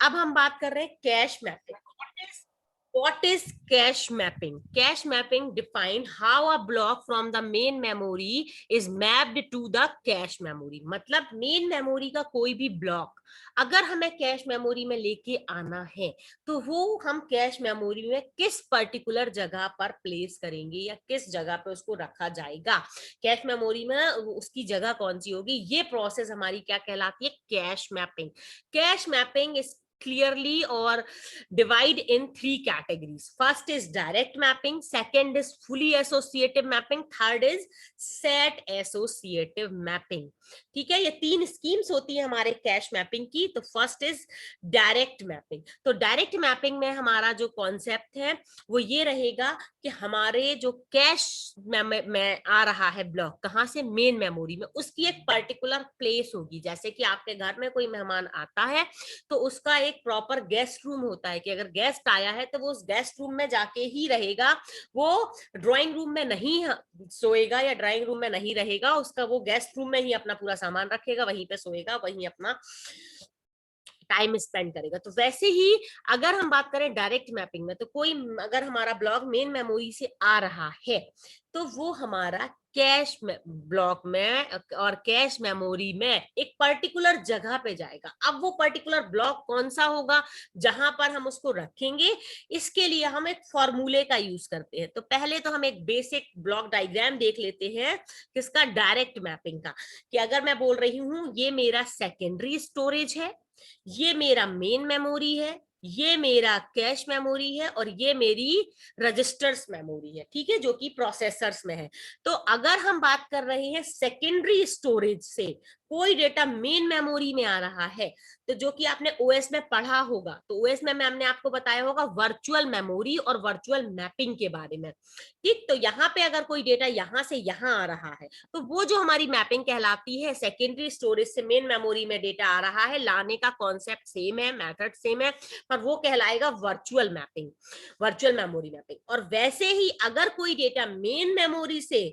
अब हम बात कर रहे हैं cash mapping. What is cache mapping? Cache mapping define how a block from the main memory is mapped to the cache memory. मतलब main memory का कोई भी ब्लॉक अगर हमें कैश मेमोरी में लेके आना है तो वो हम कैश मेमोरी में किस पर्टिकुलर जगह पर प्लेस करेंगे या किस जगह पे उसको रखा जाएगा, कैश मेमोरी में उसकी जगह कौन सी होगी, ये प्रोसेस हमारी क्या कहलाती है, कैश मैपिंग। कैश मैपिंग इस clearly or divide in three categories. First is direct mapping, second is fully associative mapping, third is set associative mapping. ठीक है, ये तीन स्कीम्स होती है हमारे कैश मैपिंग की। तो फर्स्ट इज डायरेक्ट मैपिंग। तो डायरेक्ट मैपिंग में हमारा जो कॉन्सेप्ट है वो ये रहेगा कि हमारे जो कैश में आ रहा है ब्लॉक कहाँ से, मेन मेमोरी में, उसकी एक पर्टिकुलर प्लेस होगी। जैसे कि आपके घर में कोई मेहमान आता है तो उसका एक प्रॉपर गेस्ट रूम होता है कि अगर गेस्ट आया है तो वो उस गेस्ट रूम में जाके ही रहेगा, वो ड्राइंग रूम में नहीं सोएगा या ड्राइंग रूम में नहीं रहेगा, उसका वो गेस्ट रूम में ही अपना पूरा सामान रखेगा, वहीं पे सोएगा, वहीं अपना टाइम स्पेंड करेगा। तो वैसे ही अगर हम बात करें डायरेक्ट मैपिंग में, तो कोई अगर हमारा ब्लॉक मेन मेमोरी से आ रहा है तो वो हमारा कैश ब्लॉक में और कैश मेमोरी में एक पर्टिकुलर जगह पे जाएगा। अब वो पर्टिकुलर ब्लॉक कौन सा होगा जहां पर हम उसको रखेंगे, इसके लिए हम एक फॉर्मूले का यूज करते हैं। तो पहले तो हम एक बेसिक ब्लॉक डायग्राम देख लेते हैं किसका, डायरेक्ट मैपिंग का, कि अगर मैं बोल रही हूं ये मेरा सेकेंडरी स्टोरेज है, ये मेरा मेन मेमोरी है, ये मेरा कैश मेमोरी है और ये मेरी रजिस्टर्स मेमोरी है, ठीक है, जो कि प्रोसेसर्स में है। तो अगर हम बात कर रहे हैं सेकेंडरी स्टोरेज से कोई डेटा मेन मेमोरी में आ रहा है, तो जो कि आपने ओएस में पढ़ा होगा, तो ओएस में हमने आपको बताया होगा वर्चुअल मेमोरी और वर्चुअल मैपिंग के बारे में, ठीक। तो यहाँ पे अगर कोई डेटा यहाँ से यहाँ आ रहा है तो वो जो हमारी मैपिंग कहलाती है, सेकेंडरी स्टोरेज से मेन मेमोरी में डेटा आ रहा है, लाने का कॉन्सेप्ट सेम है, मेथड सेम है, पर वो कहलाएगा virtual mapping, virtual memory mapping. और वैसे ही अगर कोई डेटा मेन मेमोरी से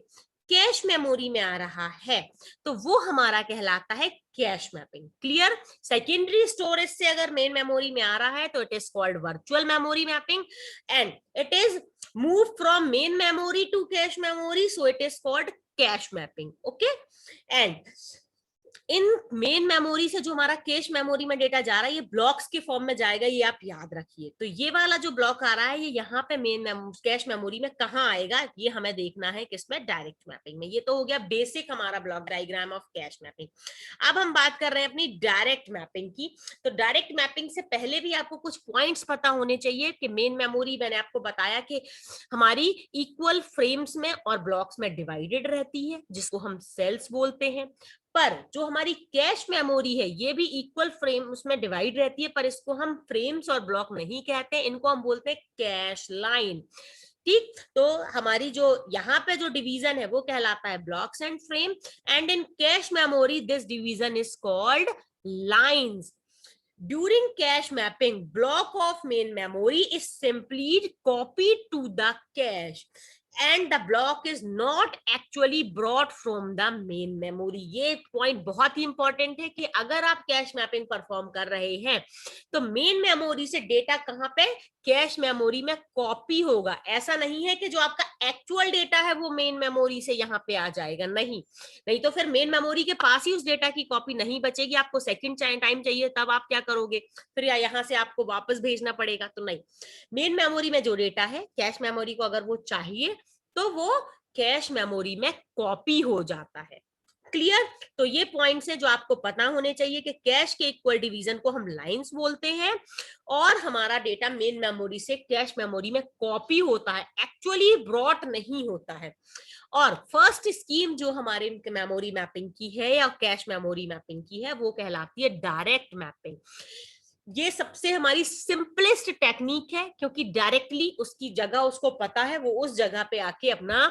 कैश मेमोरी में आ रहा है तो वो हमारा कहलाता है cash mapping. Clear? Secondary storage से अगर मेन मेमोरी में आ रहा है तो it is called virtual memory mapping, and it is move from main memory to cache memory, so it is called cache mapping. Okay, and in main memory से जो हमारा cache memory में data जा रहा है ये ब्लॉक्स के form में जाएगा, ये आप याद रखिए। तो ये वाला जो ब्लॉक आ रहा है ये यहाँ पे मेन कैश मेमोरी में कहाँ आएगा, ये हमें देखना है किसमें, डायरेक्ट मैपिंग में। ये तो हो गया बेसिक हमारा block diagram of cash mapping. अब हम बात कर रहे हैं अपनी डायरेक्ट मैपिंग की। तो डायरेक्ट मैपिंग से पहले भी आपको कुछ पॉइंट्स पता होने चाहिए कि मेन मेमोरी मैंने आपको बताया कि हमारी इक्वल फ्रेम्स में और ब्लॉक्स में डिवाइडेड रहती है जिसको हम सेल्स बोलते हैं, पर जो हमारी कैश मेमोरी है ये भी इक्वल फ्रेम उसमें डिवाइड रहती है, पर इसको हम फ्रेम्स और ब्लॉक नहीं कहते, इनको हम बोलते हैं कैश लाइन, ठीक। तो हमारी जो यहाँ पे जो डिवीजन है वो कहलाता है blocks and frame, and in cache memory this division is called lines. During cache mapping, block of main memory is simply copied to the cache and the block is not actually brought from the main memory. ये point बहुत ही important है कि अगर आप cash mapping perform कर रहे हैं तो मेन मेमोरी से डेटा कहाँ पे, कैश मेमोरी में कॉपी होगा। ऐसा नहीं है कि जो आपका एक्चुअल डेटा है वो मेन मेमोरी से यहाँ पे आ जाएगा, नहीं, नहीं तो फिर मेन मेमोरी के पास ही उस डेटा की कॉपी नहीं बचेगी, आपको सेकंड टाइम चाहिए तब आप क्या करोगे, फिर यहाँ से आपको वापस भेजना पड़ेगा। तो नहीं, मेन मेमोरी में जो डेटा है कैश मेमोरी को अगर वो चाहिए तो वो कैश मेमोरी में कॉपी हो जाता है। क्लियर? तो ये पॉइंट्स है जो आपको पता होने चाहिए कि कैश के इक्वल डिवीजन को हम लाइंस बोलते हैं और हमारा डेटा मेन मेमोरी से कैश मेमोरी में कॉपी होता है, एक्चुअली ब्रॉट नहीं होता है। और फर्स्ट स्कीम जो हमारे मेमोरी मैपिंग की है या कैश मेमोरी मैपिंग की है वो कहलाती है डायरेक्ट मैपिंग। ये सबसे हमारी सिंपलेस्ट टेक्निक है क्योंकि डायरेक्टली उसकी जगह उसको पता है, वो उस जगह पे आके अपना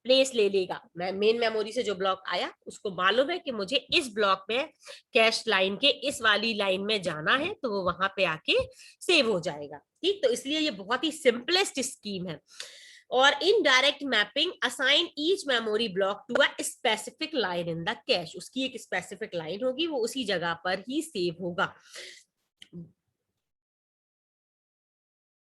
प्लेस ले लेगा। मैं मेन मेमोरी से जो ब्लॉक आया उसको मालूम है कि मुझे इस ब्लॉक में कैश लाइन के इस वाली लाइन में जाना है, तो वो वहां पे आके सेव हो जाएगा, ठीक। तो इसलिए ये बहुत ही सिंपलेस्ट स्कीम है। और in direct mapping assign each memory block to a specific line in the cache, उसकी एक स्पेसिफिक लाइन होगी, वो उसी जगह पर ही सेव होगा।